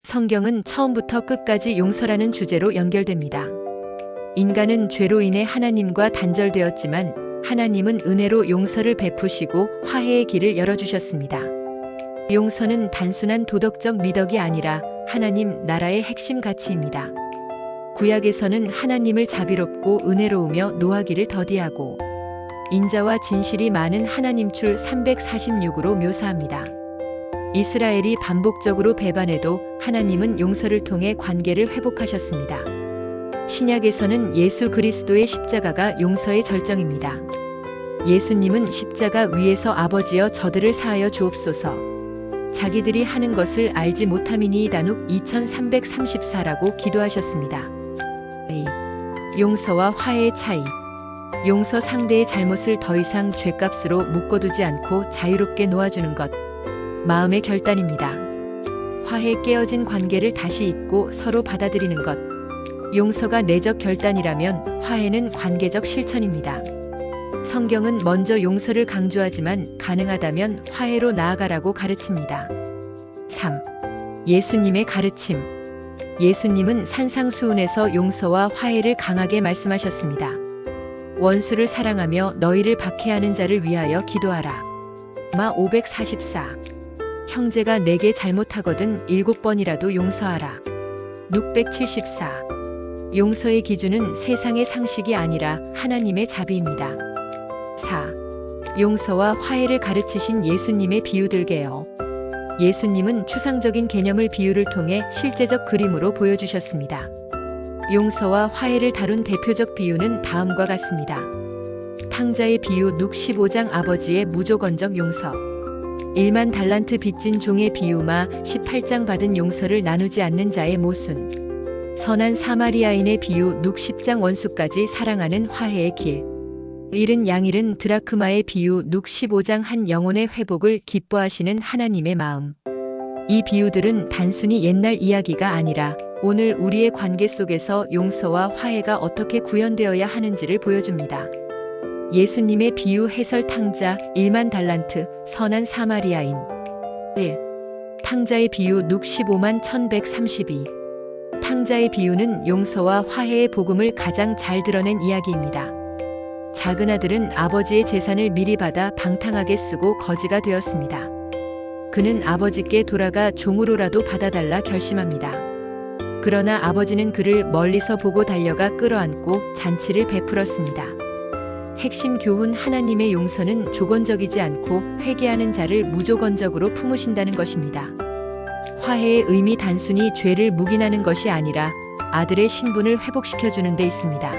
성경은 처음부터 끝까지 용서라는 주제로 연결됩니다. 인간은 죄로 인해 하나님과 단절되었지만 하나님은 은혜로 용서를 베푸시고 화해의 길을 열어주셨습니다. 용서는 단순한 도덕적 미덕이 아니라 하나님 나라의 핵심 가치입니다. 구약에서는 하나님을 자비롭고 은혜로우며 노하기를 더디하고 인자와 진실이 많은 하나님 출 346으로 묘사합니다. 이스라엘이 반복적으로 배반해도 하나님은 용서를 통해 관계를 회복하셨습니다. 신약에서는 예수 그리스도의 십자가가 용서의 절정입니다. 예수님은 십자가 위에서 아버지여 저들을 사하여 주옵소서. 자기들이 하는 것을 알지 못함이니이다. 룩 2334라고 기도하셨습니다. 용서와 화해의 차이. 용서 상대의 잘못을 더 이상 죗값으로 묶어두지 않고 자유롭게 놓아주는 것. 마음의 결단입니다. 화해 깨어진 관계를 다시 잇고 서로 받아들이는 것. 용서가 내적 결단이라면 화해는 관계적 실천입니다. 성경은 먼저 용서를 강조하지만 가능하다면 화해로 나아가라고 가르칩니다. 3. 예수님의 가르침. 예수님은 산상수훈에서 용서와 화해를 강하게 말씀하셨습니다. 원수를 사랑하며 너희를 박해하는 자를 위하여 기도하라. 마 544. 형제가 내게 잘못하거든 7번이라도 용서하라. 674. 용서의 기준은 세상의 상식이 아니라 하나님의 자비입니다. 4. 용서와 화해를 가르치신 예수님의 비유들게요. 예수님은 추상적인 개념을 비유를 통해 실제적 그림으로 보여주셨습니다. 용서와 화해를 다룬 대표적 비유는 다음과 같습니다. 탕자의 비유 룩 15장 아버지의 무조건적 용서. 1만 달란트 빚진 종의 비유마 18장 받은 용서를 나누지 않는 자의 모순. 선한 사마리아인의 비유 룩 10장 원수까지 사랑하는 화해의 길. 잃은 양 잃은 드라크마의 비유 룩 15장 한 영혼의 회복을 기뻐하시는 하나님의 마음. 이 비유들은 단순히 옛날 이야기가 아니라 오늘 우리의 관계 속에서 용서와 화해가 어떻게 구현되어야 하는지를 보여줍니다. 예수님의 비유 해설 탕자 1만 달란트 선한 사마리아인. 1. 탕자의 비유 룩 15만 1132. 탕자의 비유는 용서와 화해의 복음을 가장 잘 드러낸 이야기입니다. 작은 아들은 아버지의 재산을 미리 받아 방탕하게 쓰고 거지가 되었습니다. 그는 아버지께 돌아가 종으로라도 받아달라 결심합니다. 그러나 아버지는 그를 멀리서 보고 달려가 끌어안고 잔치를 베풀었습니다. 핵심 교훈 하나님의 용서는 조건적이지 않고 회개하는 자를 무조건적으로 품으신다는 것입니다. 화해의 의미 단순히 죄를 묵인하는 것이 아니라 아들의 신분을 회복시켜주는 데 있습니다.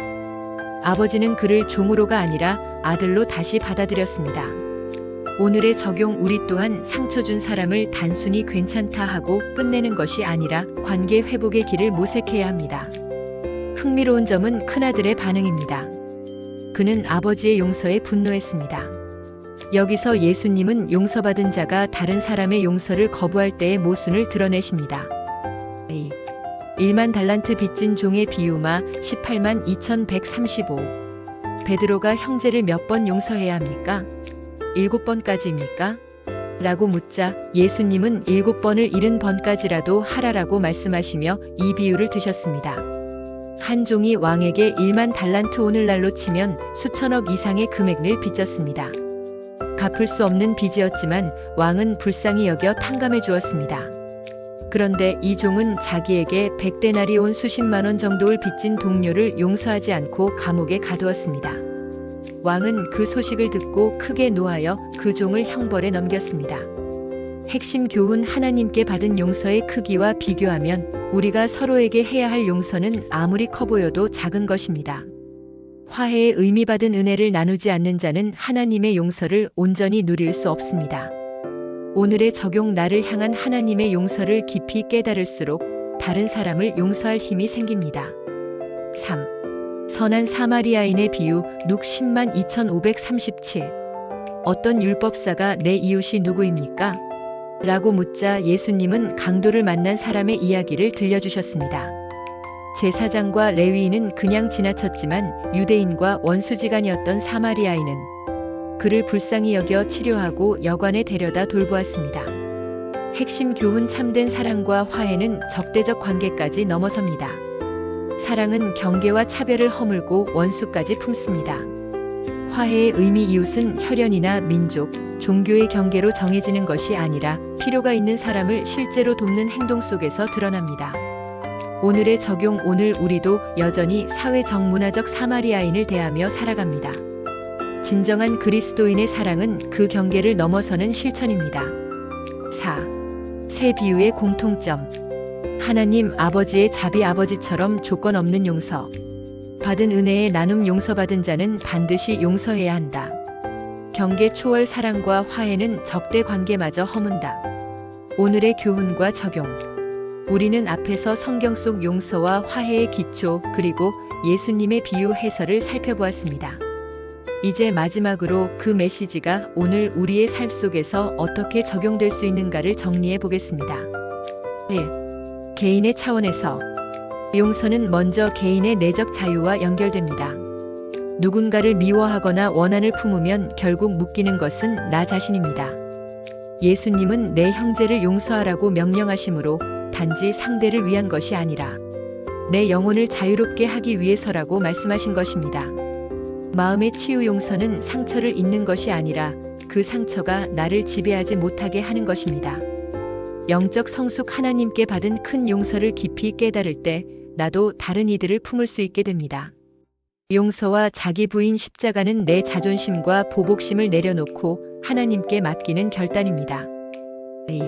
아버지는 그를 종으로가 아니라 아들로 다시 받아들였습니다. 오늘의 적용 우리 또한 상처 준 사람을 단순히 괜찮다 하고 끝내는 것이 아니라 관계 회복의 길을 모색해야 합니다. 흥미로운 점은 큰아들의 반응입니다. 그는 아버지의 용서에 분노했습니다. 여기서 예수님은 용서받은 자가 다른 사람의 용서를 거부할 때의 모순을 드러내십니다. 1만 달란트 빚진 종의 비유마 18만 2135. 베드로가 형제를 몇 번 용서해야 합니까? 7번까지입니까? 라고 묻자 예수님은 7번을 70번까지라도 하라라고 말씀하시며 이 비유를 드셨습니다. 한 종이 왕에게 1만 달란트 오늘날로 치면 수천억 이상의 금액을 빚졌습니다. 갚을 수 없는 빚이었지만 왕은 불쌍히 여겨 탕감해 주었습니다. 그런데 이 종은 자기에게 100데나리 온 수십만 원 정도를 빚진 동료를 용서하지 않고 감옥에 가두었습니다. 왕은 그 소식을 듣고 크게 노하여 그 종을 형벌에 넘겼습니다. 핵심 교훈 하나님께 받은 용서의 크기와 비교하면 우리가 서로에게 해야 할 용서는 아무리 커 보여도 작은 것입니다. 화해의 의미 받은 은혜를 나누지 않는 자는 하나님의 용서를 온전히 누릴 수 없습니다. 오늘의 적용 나를 향한 하나님의 용서를 깊이 깨달을수록 다른 사람을 용서할 힘이 생깁니다. 3. 선한 사마리아인의 비유 룩 10만 2537. 어떤 율법사가 내 이웃이 누구입니까? 라고 묻자 예수님은 강도를 만난 사람의 이야기를 들려주셨습니다. 제사장과 레위인은 그냥 지나쳤지만 유대인과 원수지간이었던 사마리아인은 그를 불쌍히 여겨 치료하고 여관에 데려다 돌보았습니다. 핵심 교훈 참된 사랑과 화해는 적대적 관계까지 넘어섭니다. 사랑은 경계와 차별을 허물고 원수까지 품습니다. 화해의 의미 이웃은 혈연이나 민족, 종교의 경계로 정해지는 것이 아니라 필요가 있는 사람을 실제로 돕는 행동 속에서 드러납니다. 오늘의 적용 오늘 우리도 여전히 사회적 문화적 사마리아인을 대하며 살아갑니다. 진정한 그리스도인의 사랑은 그 경계를 넘어서는 실천입니다. 4. 세 비유의 공통점. 하나님 아버지의 자비 아버지처럼 조건 없는 용서. 받은 은혜의 나눔 용서받은 자는 반드시 용서해야 한다. 경계 초월 사랑과 화해는 적대 관계마저 허문다. 오늘의 교훈과 적용. 우리는 앞에서 성경 속 용서와 화해의 기초 그리고 예수님의 비유 해설을 살펴보았습니다. 이제 마지막으로 그 메시지가 오늘 우리의 삶 속에서 어떻게 적용될 수 있는가를 정리해 보겠습니다. 1. 개인의 차원에서. 용서는 먼저 개인의 내적 자유와 연결됩니다. 누군가를 미워하거나 원한을 품으면 결국 묶이는 것은 나 자신입니다. 예수님은 내 형제를 용서하라고 명령하시므로 단지 상대를 위한 것이 아니라 내 영혼을 자유롭게 하기 위해서라고 말씀하신 것입니다. 마음의 치유 용서는 상처를 잇는 것이 아니라 그 상처가 나를 지배하지 못하게 하는 것입니다. 영적 성숙 하나님께 받은 큰 용서를 깊이 깨달을 때 나도 다른 이들을 품을 수 있게 됩니다. 용서와 자기 부인 십자가는 내 자존심과 보복심을 내려놓고 하나님께 맡기는 결단입니다. 2.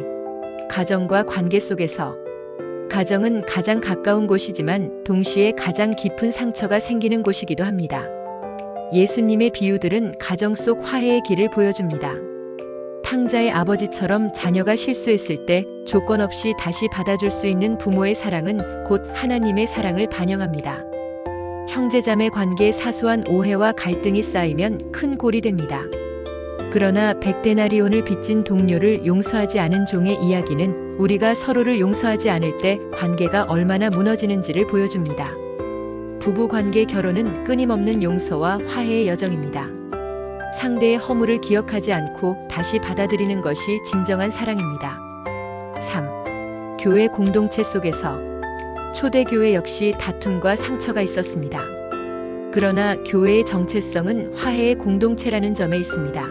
가정과 관계 속에서. 가정은 가장 가까운 곳이지만 동시에 가장 깊은 상처가 생기는 곳이기도 합니다. 예수님의 비유들은 가정 속 화해의 길을 보여줍니다. 탕자의 아버지처럼 자녀가 실수했을 때 조건 없이 다시 받아줄 수 있는 부모의 사랑은 곧 하나님의 사랑을 반영합니다. 형제자매 관계에 사소한 오해와 갈등이 쌓이면 큰 골이 됩니다. 그러나 100데나리온을 빚진 동료를 용서하지 않은 종의 이야기는 우리가 서로를 용서하지 않을 때 관계가 얼마나 무너지는지를 보여줍니다. 부부관계 결혼은 끊임없는 용서와 화해의 여정입니다. 상대의 허물을 기억하지 않고 다시 받아들이는 것이 진정한 사랑입니다. 3. 교회 공동체 속에서. 초대교회 역시 다툼과 상처가 있었습니다. 그러나 교회의 정체성은 화해의 공동체라는 점에 있습니다.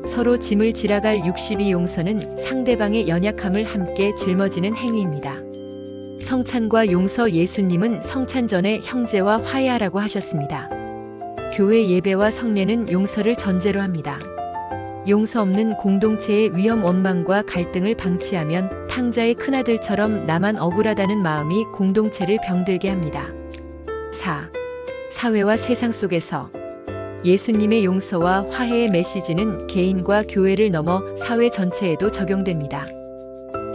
서로 짐을 지라갈 62 용서는 상대방의 연약함을 함께 짊어지는 행위입니다. 성찬과 용서. 예수님은 성찬 전에 형제와 화해하라고 하셨습니다. 교회 예배와 성례는 용서를 전제로 합니다. 용서 없는 공동체의 위험 원망과 갈등을 방치하면 탕자의 큰아들처럼 나만 억울하다는 마음이 공동체를 병들게 합니다. 4. 사회와 세상 속에서. 예수님의 용서와 화해의 메시지는 개인과 교회를 넘어 사회 전체에도 적용됩니다.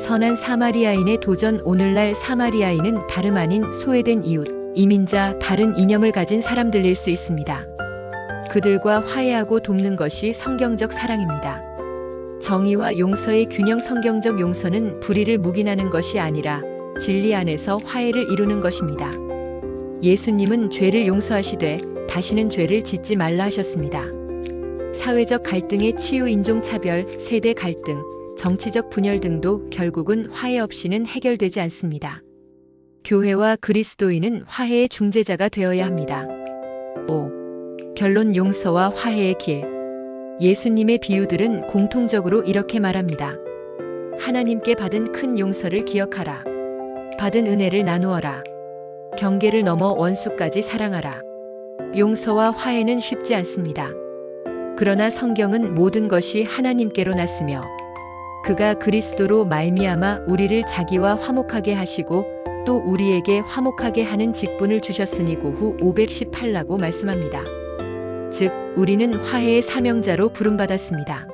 선한 사마리아인의 도전. 오늘날 사마리아인은 다름 아닌 소외된 이웃, 이민자, 다른 이념을 가진 사람들일 수 있습니다. 그들과 화해하고 돕는 것이 성경적 사랑입니다. 정의와 용서의 균형. 성경적 용서는 불의를 묵인하는 것이 아니라 진리 안에서 화해를 이루는 것입니다. 예수님은 죄를 용서하시되 다시는 죄를 짓지 말라 하셨습니다. 사회적 갈등의 치유, 인종차별, 세대 갈등, 정치적 분열 등도 결국은 화해 없이는 해결되지 않습니다. 교회와 그리스도인은 화해의 중재자가 되어야 합니다. 5. 결론. 용서와 화해의 길. 예수님의 비유들은 공통적으로 이렇게 말합니다. 하나님께 받은 큰 용서를 기억하라. 받은 은혜를 나누어라. 경계를 넘어 원수까지 사랑하라. 용서와 화해는 쉽지 않습니다. 그러나 성경은 모든 것이 하나님께로 났으며 그가 그리스도로 말미암아 우리를 자기와 화목하게 하시고 또 우리에게 화목하게 하는 직분을 주셨으니 고후 518라고 말씀합니다. 즉 우리는 화해의 사명자로 부름받았습니다.